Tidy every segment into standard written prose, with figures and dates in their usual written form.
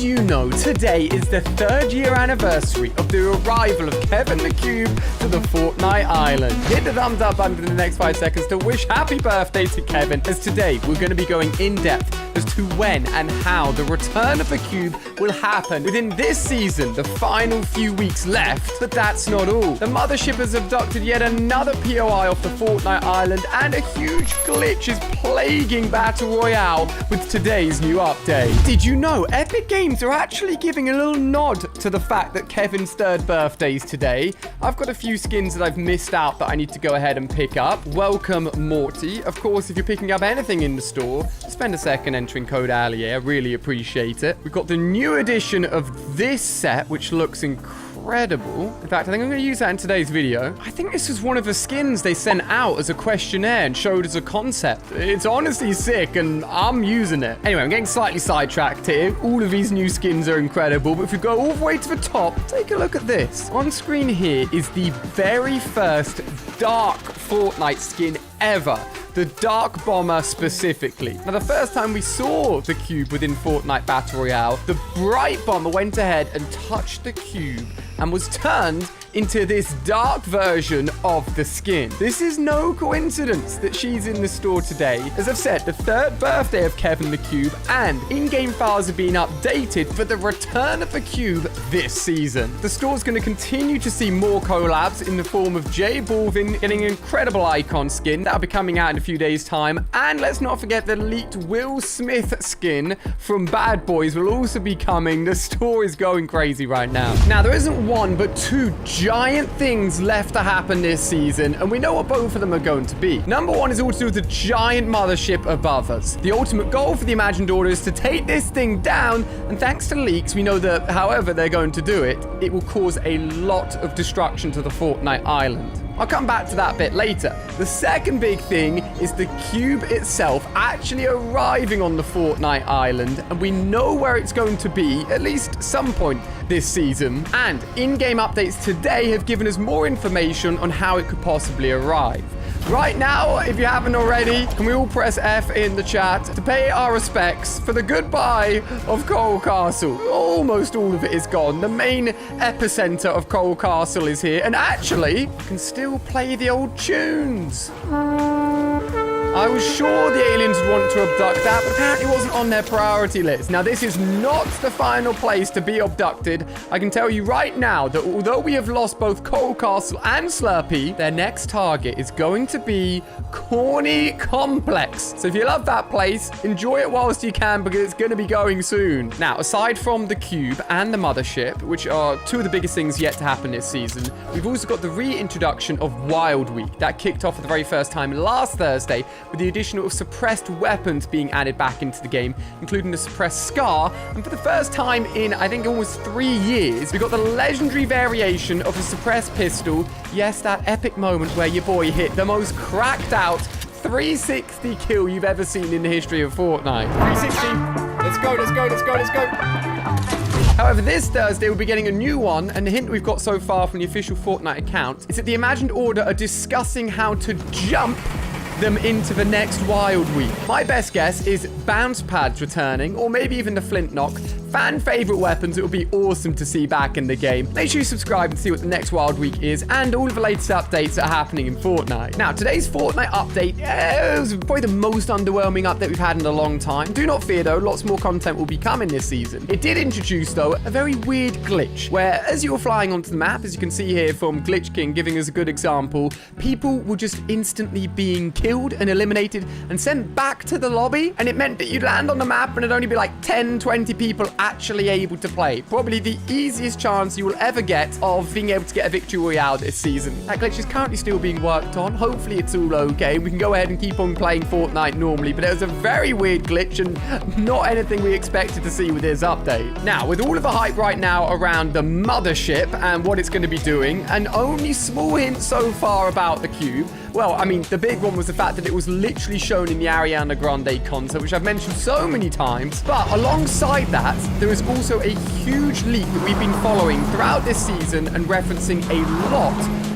you know today is the 3rd year anniversary of the arrival of Kevin the Cube to the Fortnite Island? Hit the thumbs up button in the next 5 seconds to wish happy birthday to Kevin, as today we're going to be going in depth as to when and how the return of the cube will happen within this season, the final few weeks left. But that's not all. The mothership has abducted yet another POI off the Fortnite Island, and a huge glitch is plaguing Battle Royale with today's new update. Did you know Epic Games are actually giving a little nod to the fact that Kevin's 3rd birthday is today? I've got a few skins that I've missed out that I need to go ahead and pick up. Welcome, Morty. Of course, if you're picking up anything in the store, spend a second entering code Ali. I really appreciate it. We've got the new edition of this set, which looks incredible. In fact, I think I'm going to use that in today's video. I think this is one of the skins they sent out as a questionnaire and showed as a concept. It's honestly sick, and I'm using it. Anyway, I'm getting slightly sidetracked here. All of these new skins are incredible, but if we go all the way to the top, take a look at this. On screen here is the very first dark Fortnite skin ever. The Dark Bomber specifically. Now, the first time we saw the cube within Fortnite Battle Royale, the Bright Bomber went ahead and touched the cube and was turned into this dark version of the skin. This is no coincidence that she's in the store today. As I've said, the 3rd birthday of Kevin the Cube, and in-game files have been updated for the return of the cube this season. The store's going to continue to see more collabs in the form of Jay Balvin getting an incredible icon skin that'll be coming out in a few days' time, and let's not forget the leaked Will Smith skin from Bad Boys will also be coming. The store is going crazy right now. Now, there isn't one but two giant things left to happen this season, and we know what both of them are going to be. Number one is all to do with the giant mothership above us. The ultimate goal for the Imagined Order is to take this thing down, and thanks to leaks, we know that however they're going to do it, it will cause a lot of destruction to the Fortnite Island. I'll come back to that bit later. The second big thing is the cube itself actually arriving on the Fortnite Island, and we know where it's going to be, at least some point this season. And in-game updates today have given us more information on how it could possibly arrive. Right now, if you haven't already, can we all press F in the chat to pay our respects for the goodbye of Coral Castle? Almost all of it is gone. The main epicenter of Coral Castle is here, and actually can still play the old tunes. I was sure the aliens would want to abduct that, but apparently it wasn't on their priority list. Now, this is not the final place to be abducted. I can tell you right now that although we have lost both Coral Castle and Slurpee, their next target is going to be Corny Complex. So if you love that place, enjoy it whilst you can, because it's going to be going soon. Now, aside from the cube and the mothership, which are two of the biggest things yet to happen this season, we've also got the reintroduction of Wild Week. That kicked off for the very first time last Thursday, with the addition of suppressed weapons being added back into the game, including the suppressed Scar. And for the first time in, I think, almost 3 years, we got the legendary variation of the suppressed pistol. Yes, that epic moment where your boy hit the most cracked out 360 kill you've ever seen in the history of Fortnite. 360. Let's go, let's go, let's go, let's go. However, this Thursday, we'll be getting a new one, and the hint we've got so far from the official Fortnite account is that the Imagined Order are discussing how to jump them into the next Wild Week. My best guess is bounce pads returning, or maybe even the flintlock. Fan favorite weapons. It would be awesome to see back in the game. Make sure you subscribe and see what the next Wild Week is, and all of the latest updates that are happening in Fortnite. Now, today's Fortnite update was probably the most underwhelming update we've had in a long time. Do not fear though, lots more content will be coming this season. It did introduce though a very weird glitch, where as you're flying onto the map, as you can see here from Glitch King giving us a good example, people were just instantly being killed and eliminated and sent back to the lobby, and it meant that you'd land on the map and it'd only be like 10-20 people actually able to play. Probably the easiest chance you will ever get of being able to get a victory royale this season. That glitch is currently still being worked on. Hopefully it's all okay. We can go ahead and keep on playing Fortnite normally, but it was a very weird glitch and not anything we expected to see with this update. Now, with all of the hype right now around the mothership and what it's going to be doing, and only small hints so far about the cube, well, I mean, the big one was the fact that it was literally shown in the Ariana Grande concert, which I've mentioned so many times. But alongside that, there is also a huge leak that we've been following throughout this season and referencing a lot.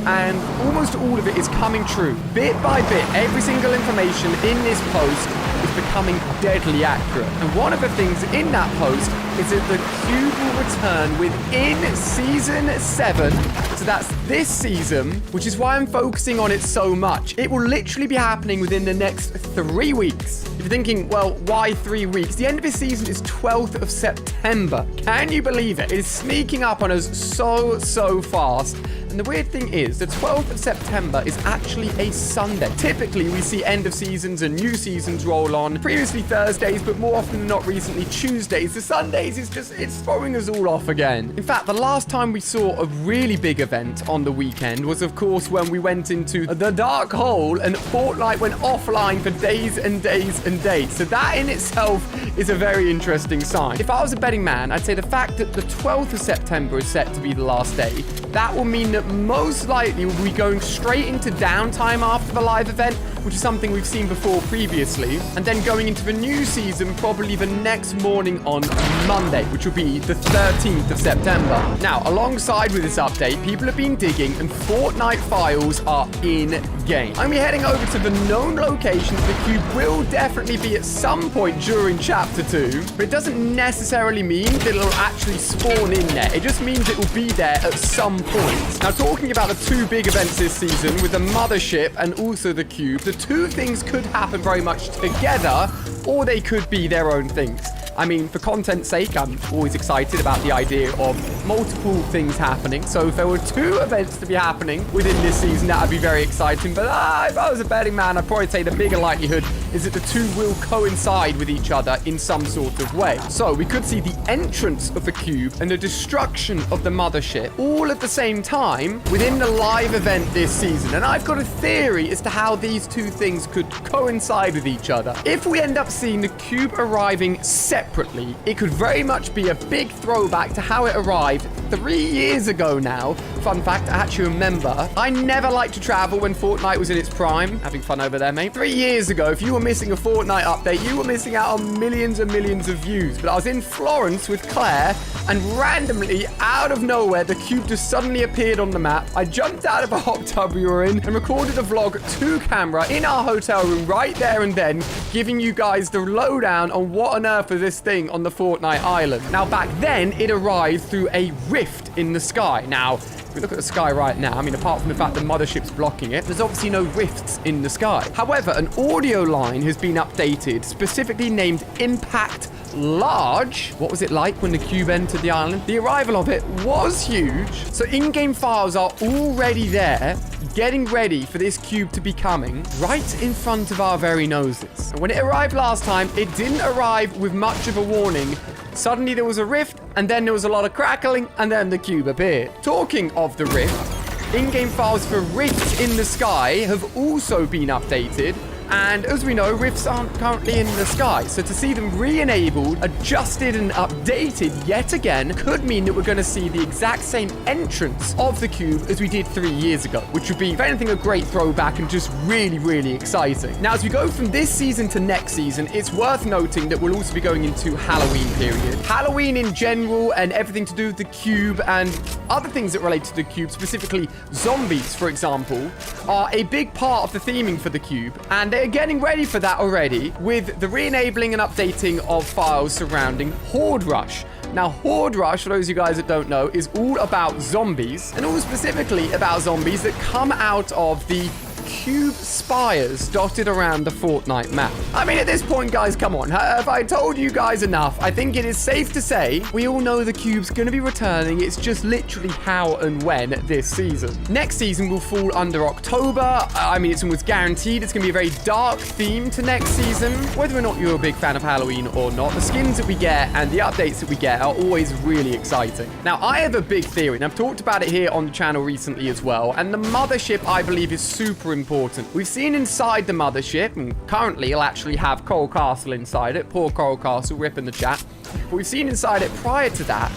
And almost all of it is coming true. Bit by bit, every single information in this post is becoming deadly accurate. And one of the things in that post is that the cube will return within Season 7. So that's this season, which is why I'm focusing on it so much. It will literally be happening within the next 3 weeks. If you're thinking, well, why 3 weeks? The end of this season is 12th of September. Can you believe it? It is sneaking up on us so fast. And the weird thing is, the 12th of September is actually a Sunday. Typically, we see end of seasons and new seasons roll on. Previously Thursdays, but more often than not recently Tuesdays. The Sundays is just, it's throwing us all off again. In fact, the last time we saw a really big event on the weekend was, of course, when we went into the dark hole and Fortnite went offline for days and days and days. So that in itself is a very interesting sign. If I was a betting man, I'd say the fact that the 12th of September is set to be the last day, that will mean that most likely we'll be going straight into downtime after the live event, which is something we've seen before previously, and then going into the new season probably the next morning on Monday, which will be the 13th of September. Now, alongside with this update, people have been digging and Fortnite files are in-game. I'm heading over to the known locations. The cube will definitely be at some point during Chapter 2, but it doesn't necessarily mean that it'll actually spawn in there. It just means it will be there at some point. Now, talking about the two big events this season with the mothership and also the cube, the two things could happen very much together, or they could be their own things. I mean, for content's sake, I'm always excited about the idea of multiple things happening. So if there were two events to be happening within this season, that would be very exciting. But if I was a betting man, I'd probably say the bigger likelihood is that the two will coincide with each other in some sort of way. So we could see the entrance of the cube and the destruction of the mothership all at the same time within the live event this season. And I've got a theory as to how these two things could coincide with each other. If we end up seeing the cube arriving separately, it could very much be a big throwback to how it arrived 3 years ago now. Fun fact, I actually remember, I never liked to travel when Fortnite was in its prime. Having fun over there, mate. 3 years ago, if you were missing a Fortnite update, you were missing out on millions and millions of views. But I was in Florence with Claire, and randomly, out of nowhere, the cube just suddenly appeared on the map. I jumped out of a hot tub we were in and recorded a vlog to camera in our hotel room right there and then, giving you guys the lowdown on what on earth is this thing on the Fortnite island. Now, back then, it arrived through a rift in the sky. Now, if we look at the sky right now, I mean, apart from the fact the mothership's blocking it, there's obviously no rifts in the sky. However, an audio line has been updated, specifically named Impact Large. What was it like when the cube entered the island? The arrival of it was huge. So in-game files are already there, getting ready for this cube to be coming right in front of our very noses. And when it arrived last time, it didn't arrive with much of a warning. Suddenly there was a rift, and then there was a lot of crackling, and then the cube appeared. Talking of the rift, in-game files for rifts in the sky have also been updated. And as we know, rifts aren't currently in the sky. So to see them re-enabled, adjusted and updated yet again could mean that we're going to see the exact same entrance of the cube as we did 3 years ago, which would be, if anything, a great throwback and just really exciting. Now, as we go from this season to next season, it's worth noting that we'll also be going into Halloween period. Halloween in general and everything to do with the cube and other things that relate to the cube, specifically zombies, for example, are a big part of the theming for the cube. And they're getting ready for that already with the re-enabling and updating of files surrounding Horde Rush. Now, Horde Rush, for those of you guys that don't know, is all about zombies, and all specifically about zombies that come out of the cube spires dotted around the Fortnite map. I mean, at this point, guys, come on. Have I told you guys enough? I think it is safe to say we all know the cube's going to be returning. It's just literally how and when this season. Next season will fall under October. I mean, it's almost guaranteed it's going to be a very dark theme to next season. Whether or not you're a big fan of Halloween or not, the skins that we get and the updates that we get are always really exciting. Now, I have a big theory, and I've talked about it here on the channel recently as well, and the mothership, I believe, is super important. We've seen inside the mothership, and currently it'll actually have Coral Castle inside it. Poor Coral Castle, rip in the chat. But we've seen inside it prior to that,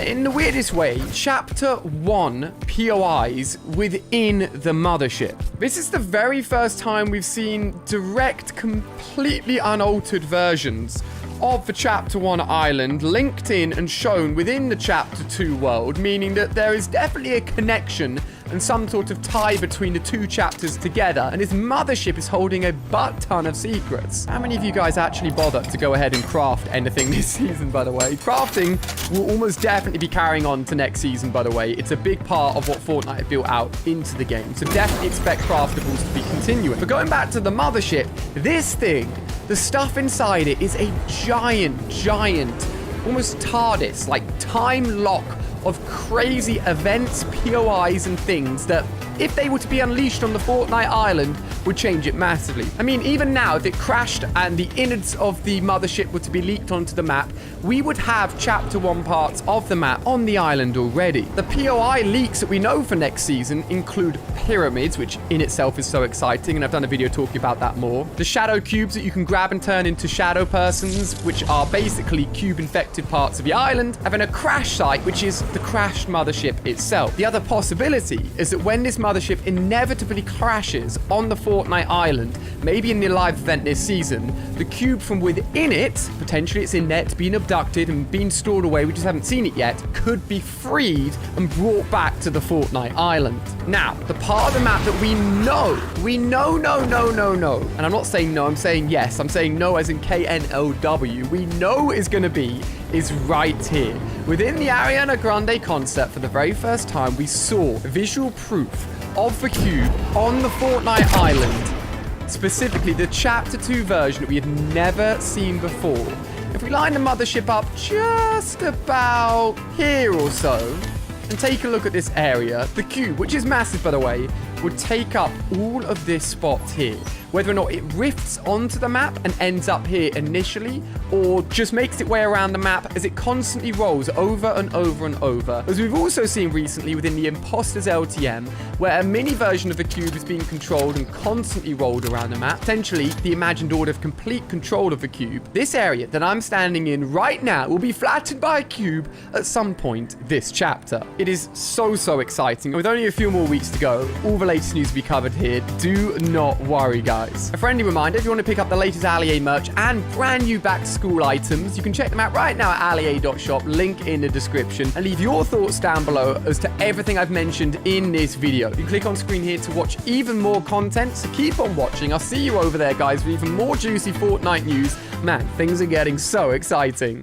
in the weirdest way, Chapter 1 POIs within the mothership. This is the very first time we've seen direct, completely unaltered versions of the Chapter 1 island linked in and shown within the Chapter 2 world, meaning that there is definitely a connection and some sort of tie between the two chapters together, and his mothership is holding a butt ton of secrets. How many of you guys actually bother to go ahead and craft anything this season, by the way? Crafting will almost definitely be carrying on to next season, by the way. It's a big part of what Fortnite have built out into the game, so definitely expect craftables to be continuing. But going back to the mothership, this thing, the stuff inside it is a giant, almost TARDIS, like time lock of crazy events, POIs, and things that, if they were to be unleashed on the Fortnite island, would change it massively. I mean, even now, if it crashed and the innards of the mothership were to be leaked onto the map, we would have Chapter 1 parts of the map on the island already. The POI leaks that we know for next season include pyramids, which in itself is so exciting, and I've done a video talking about that more. The shadow cubes that you can grab and turn into shadow persons, which are basically cube-infected parts of the island, and then a crash site, which is the crashed mothership itself. The other possibility is that when this mothership inevitably crashes on the Fortnite island, maybe in the live event this season, the cube from within it, potentially it's in there, it's been abducted and been stored away, we just haven't seen it yet, could be freed and brought back to the Fortnite island. Now, the part of the map that we know, and I'm not saying no, I'm saying yes, I'm saying no as in KNOW, we know is going to be, is right here. Within the Ariana Grande concert, for the very first time, we saw visual proof of the cube on the Fortnite island, specifically the Chapter 2 version that we had never seen before. If we line the mothership up just about here or so, and take a look at this area, the cube, which is massive by the way, would take up all of this spot here. Whether or not it rifts onto the map and ends up here initially, or just makes its way around the map as it constantly rolls over and over and over. As we've also seen recently within the Imposters LTM, where a mini version of the cube is being controlled and constantly rolled around the map, potentially the imagined order of complete control of the cube. This area that I'm standing in right now will be flattened by a cube at some point this chapter. It is so exciting. With only a few more weeks to go, all the latest news will be covered here. Do not worry, guys. A friendly reminder, if you want to pick up the latest Allier merch and brand new back-to-school items, you can check them out right now at allier.shop, link in the description, and leave your thoughts down below as to everything I've mentioned in this video. You can click on screen here to watch even more content, so keep on watching. I'll see you over there, guys, with even more juicy Fortnite news. Man, things are getting so exciting.